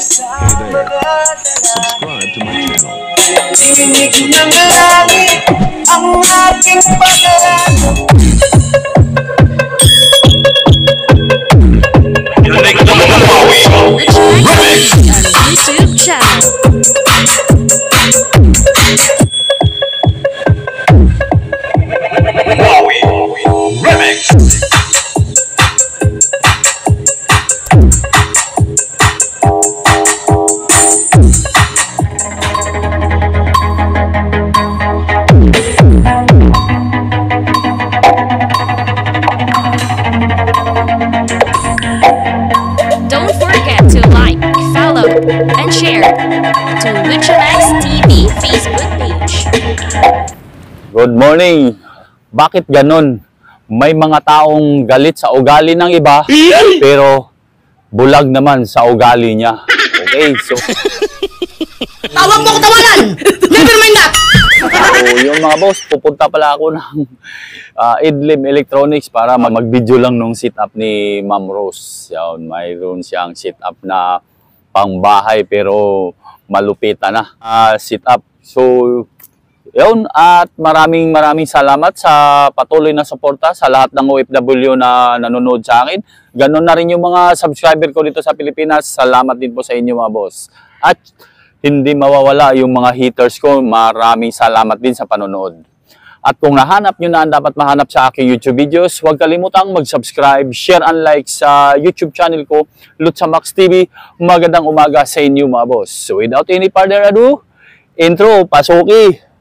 there, subscribe to my channel. Tinig ng langit ang aking pangalan. YouTube channel. Don't forget to like, follow, and share to Luchamax TV Facebook page. Good morning. Bakit ganon? May mga taong galit sa ugali ng iba, pero bulag naman sa ugali niya. Okay, so... Tawag mo ko tawanan! Never mind that! So, yung mga boss, pupunta pala ako ng Idlim Electronics para mag-video lang nung sit-up ni Ma'am Rose. Yan, mayroon siyang sit-up na pangbahay pero malupitan na sit-up. So, yun, at maraming salamat sa patuloy na suporta sa lahat ng OFW na nanonood sa akin. Ganon na rin yung mga subscriber ko dito sa Pilipinas. Salamat din po sa inyo mga boss. At hindi mawawala yung mga haters ko. Maraming salamat din sa panonood. At kung nahanap nyo na ang dapat mahanap sa aking YouTube videos, huwag kalimutang mag-subscribe, share and like sa YouTube channel ko, Luchamax TV. Magandang umaga sa inyo mga boss. So without any further ado, intro, pasuki!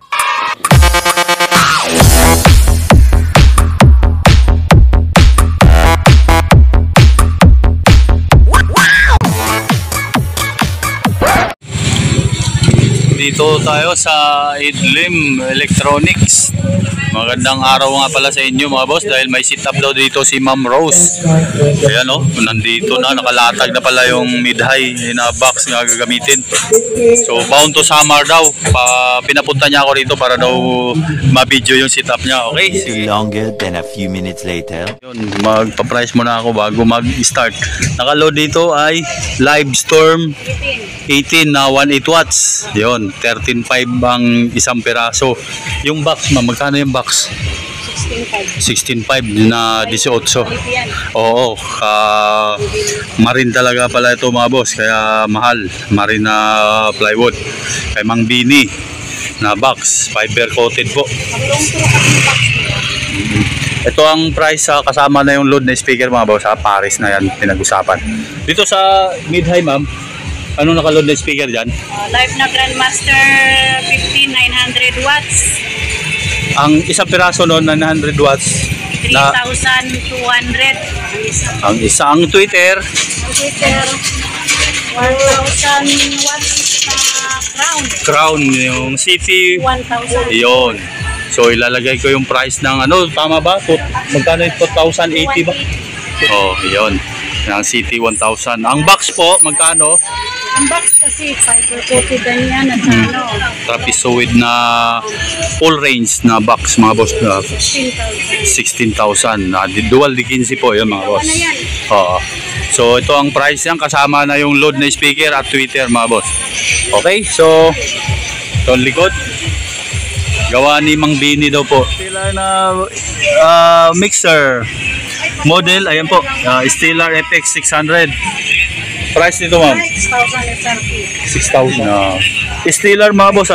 Dito tayo sa Idlim Electronics. Magandang araw nga pala sa inyo mga boss dahil may sit-up daw dito si Ma'am Rose. Ayan o, nandito na, nakalatag na pala yung mid-high na box na gagamitin. So bound to summer daw. Pinapunta niya ako rito para daw ma-video yung sit-up niya. Okay? Sige. Longer than a few minutes later. Yun, magpa-price muna ako bago mag-start. Nakaload dito ay Livestorm 18 na 1.8 watts. Yun, 13.5 ang isang piraso. Yung box, magkano yung box? 16.5 na 18. Oo, marine talaga pala ito mga boss. Kaya mahal. Marine na plywood. Kay Mang Bini na box. Fiber coated po. Ito ang price kasama na yung load na speaker mga boss. Paris na yan pinag-usapan. Dito sa mid-high ma'am, ano nakaload na speaker dyan? Live na Grandmaster 15 900 watts. Ang isang piraso noon 900 watts. 3,200. Ang isang Twitter. Twitter 1,000 watts na crown. Crown, yung city. 1,000. Yun. So ilalagay ko yung price ng ano, tama ba? Magkano ito? 1,080 ba? Oh, yun. Ng city 1,000. Ang box po, magkano? Ang box kasi fiber coated na yan at ano. Trapezoid na full range na box mga boss. 16,000. Dual di 15 po yun mga boss. Oo. So ito ang price yan kasama na yung load na speaker at Twitter mga boss. Okay, so ito ang likod. Gawa ni Mang Bini daw po. Sila na mixer. Model, ayan po, Stellar FX 600. Price nito ma'am? 6,000. Stellar mga boss,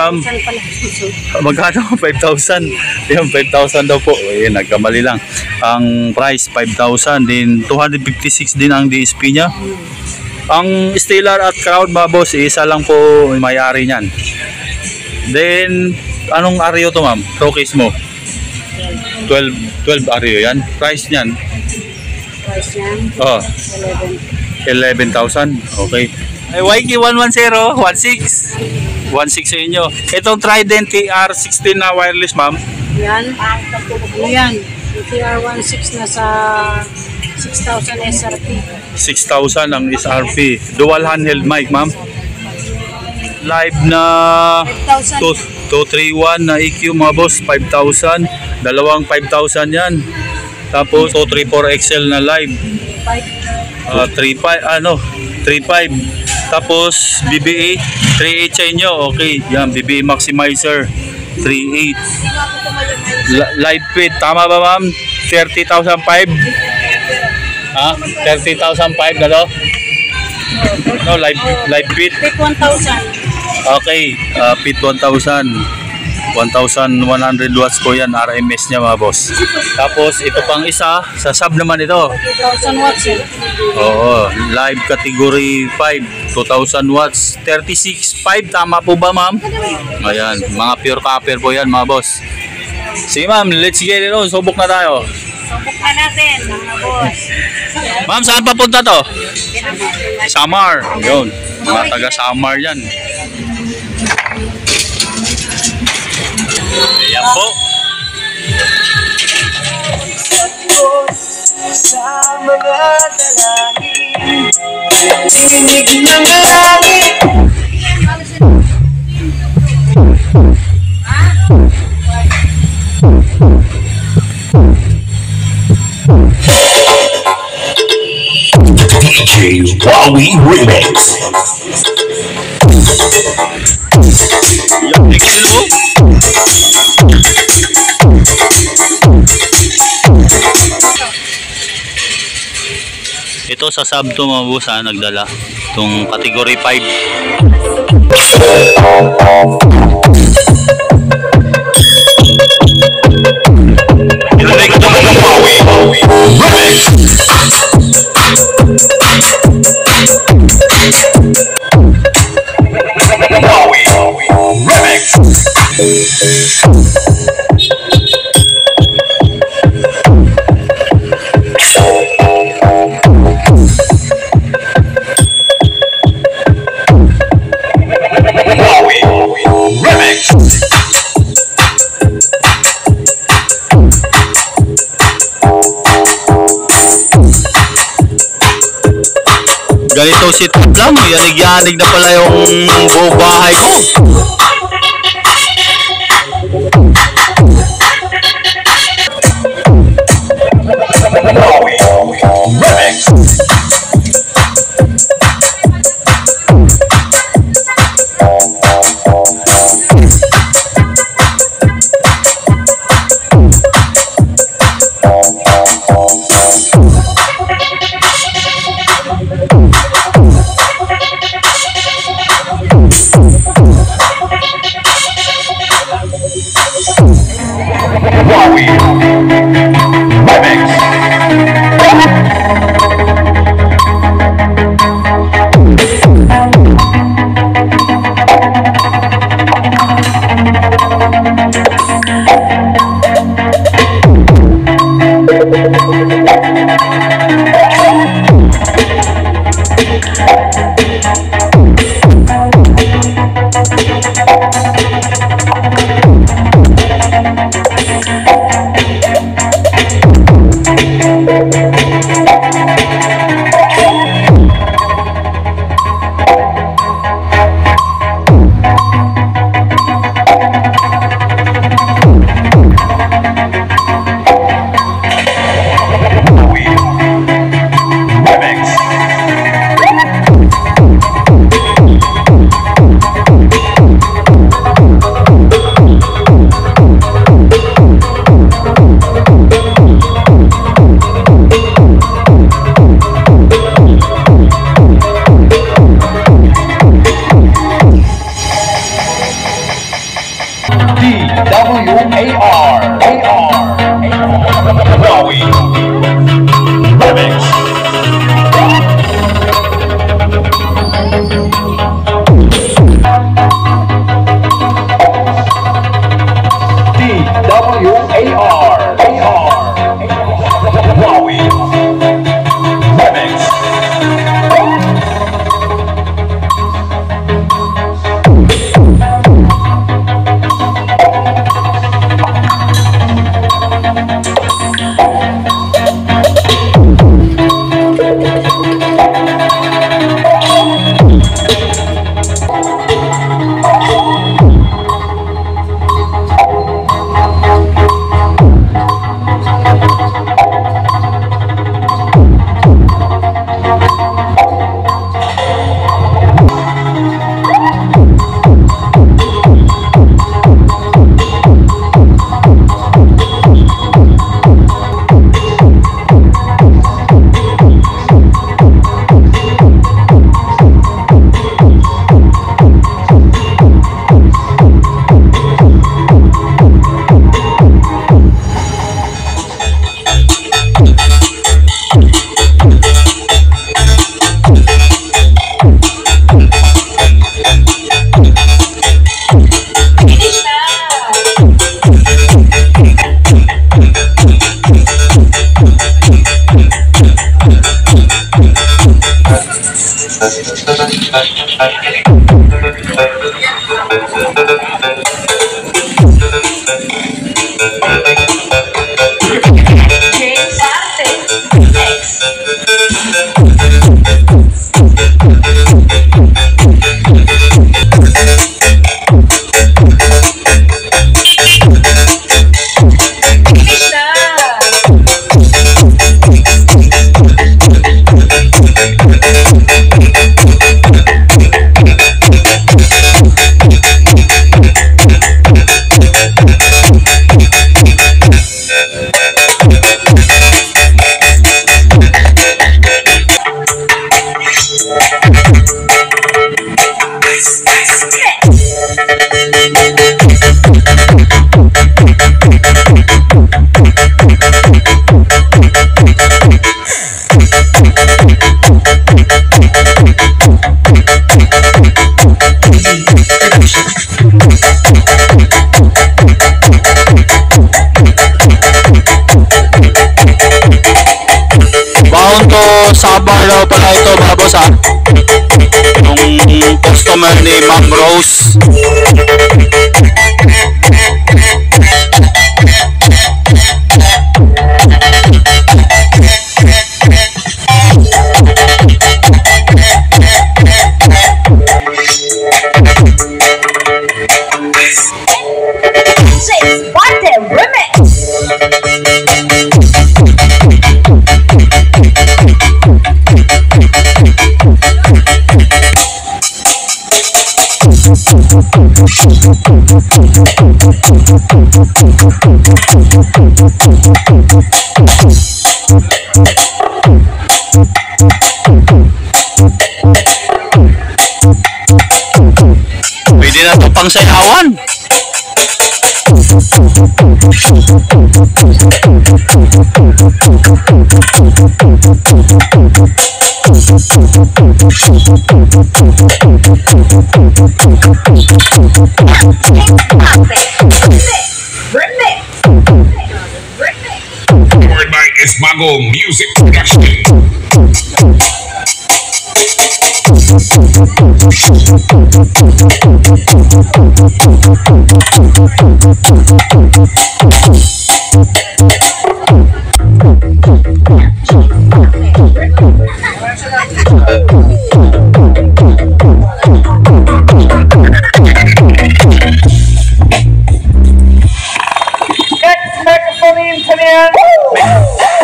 magkano? 5,000. Yan, 5,000 daw po. Ayan, nagkamali lang. Ang price, 5,000. Din, 256 din ang DSP niya. Ang Stellar at Crown mga boss, isa lang po may-ari niyan. Then, anong Ario to ma'am? Showcase mo? 12 Ario yan. Price niyan? Price yan? Oh. 11,000. Okay. Ay, YK 110, 16 sa inyo. Itong Trident TR16 na wireless, ma'am. Yan. Yan. TR16 na sa 6,000 SRP. 6,000 ang SRP. Dual handheld mic, ma'am. Live na 231 na EQ mga boss, 5,000. Dalawang 5,000 yan. Tapos 234 XL na live. 35 ano, 35. Tapos BBA 3.8 sa inyo. Okay, yan BBA maximizer 3.8. Live feed, tama ba ma'am? 30,005. Ha? 30,005 na to? No, live feed. Fit 1,000. Okay, feed 1,000. 1,100 watts po yan, RMS niya mga boss. Tapos ito pang isa, sa sub naman ito. 2,000 watts yun. Oo, live category 5, 2,000 watts, 36.5, tama po ba ma'am? Ayan, mga pure copper po yan mga boss. Sige ma'am, let's get it on, subok na tayo. Subok na natin, mga boss. Ma'am, saan papunta to? Samar, yun, mga taga Samar yan. Ayan po. Sa mga dalangin, tinig ng langit. DJ Wowie Remix. Yung tigil mo. Ito sa sub to mga boss ha, nagdala itong category 5. Ilagay ko naman ng Wowie Remix. Wowie Remix. Ganito setup lang, yanig-yanig na pala yung buong bahay ko. Bound to Sabah daw pala ito mga boss ha. Yung customer ni Ma'am Rose. Pwede na ito pang sayawan. Overnight is Mago Music Production. Next microphone engineer. Microphone engineer.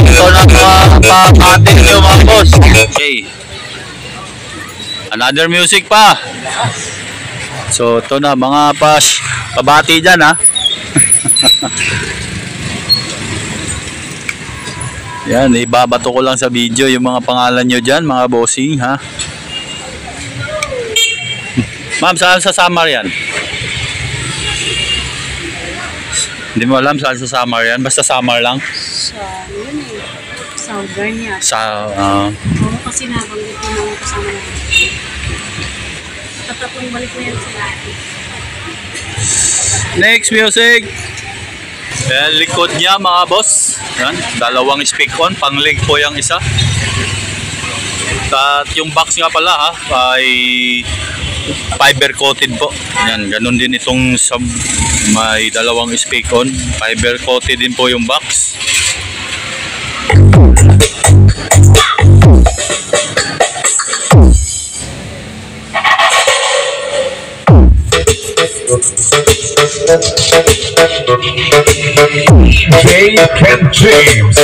Ito na pang-ating yung mga boss. Okay. Another music pa. So ito na mga pabati dyan ha. Yan, ibabato ko lang sa video yung mga pangalan nyo dyan mga bossing ha. Ma'am, saan sa Samar yan? Hindi mo alam saan sa Samar yan? Basta Samar lang? Sa, yun eh. Sa Ugarnia. Sa, Oo, kasi nabanggit ko mga kasama na. Tatatong balik na yan sila. next music. Yan, likod niya mga boss. Yan, dalawang speak-on. Pang-leg po yung isa. At yung box nga pala ha, ay fiber coated po. Yan, ganun din itong may dalawang speak-on. Fiber coated din po yung box. J. Ken James.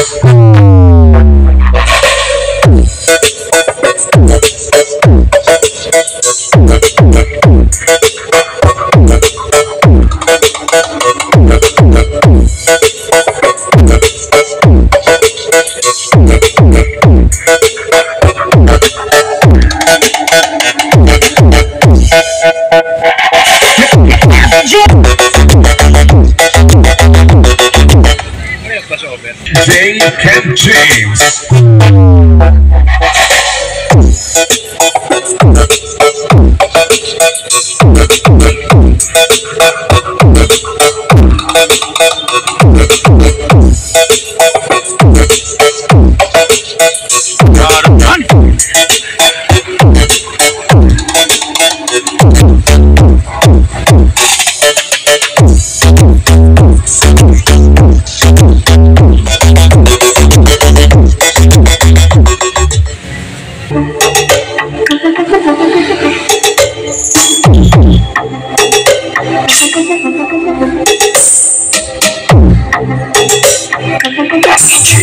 Jay Ken James.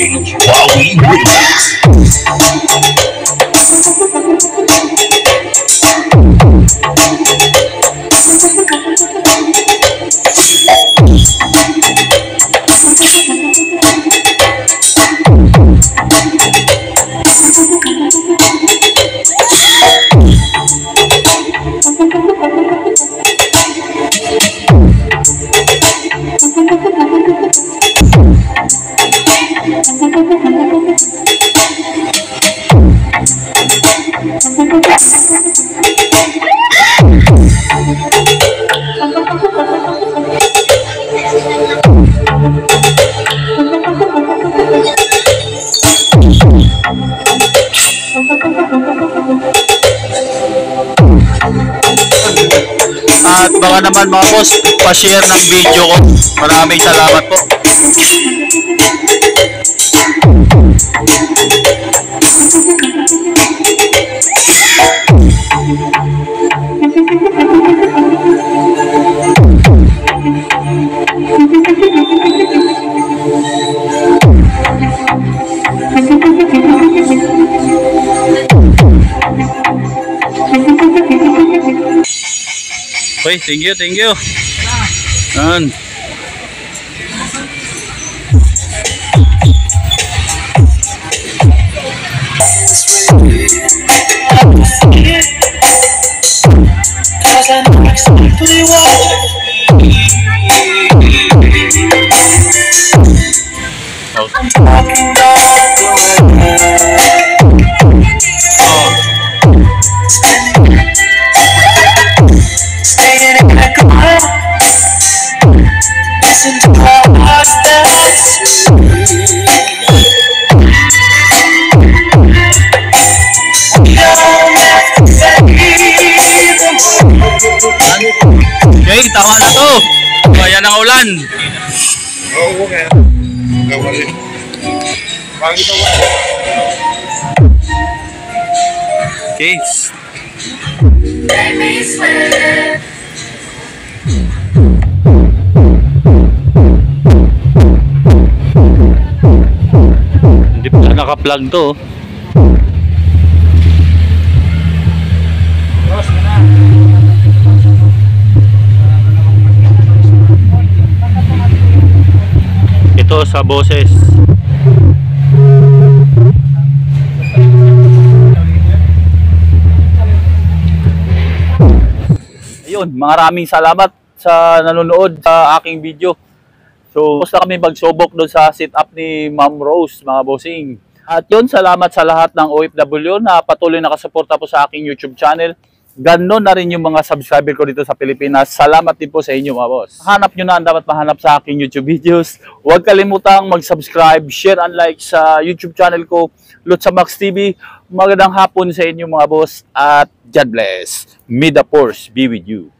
DJ Wowie Remix. At baka naman mga boss, pa-share ng video ko. Maraming salamat po. Okay, thank you, thank you. Yan. Okay, tama na to. Ayan ang ulan. Oo, okay. Okay. Hindi pala naka-plug to. Ito sa boses. Ayun, maraming salamat sa nanonood sa aking video. So, basta kami magsubok doon sa sit-up ni Ma'am Rose, mga bossing. At yun, salamat sa lahat ng OFW na patuloy nakasuporta po sa aking YouTube channel. Ganon na rin yung mga subscriber ko dito sa Pilipinas. Salamat din po sa inyo, mga boss. Hanap nyo na ang dapat mahanap sa aking YouTube videos. Huwag kalimutang mag-subscribe, share, and like sa YouTube channel ko, Lutsa Max TV. Magandang hapon sa inyo, mga boss, at God bless. May the force be with you.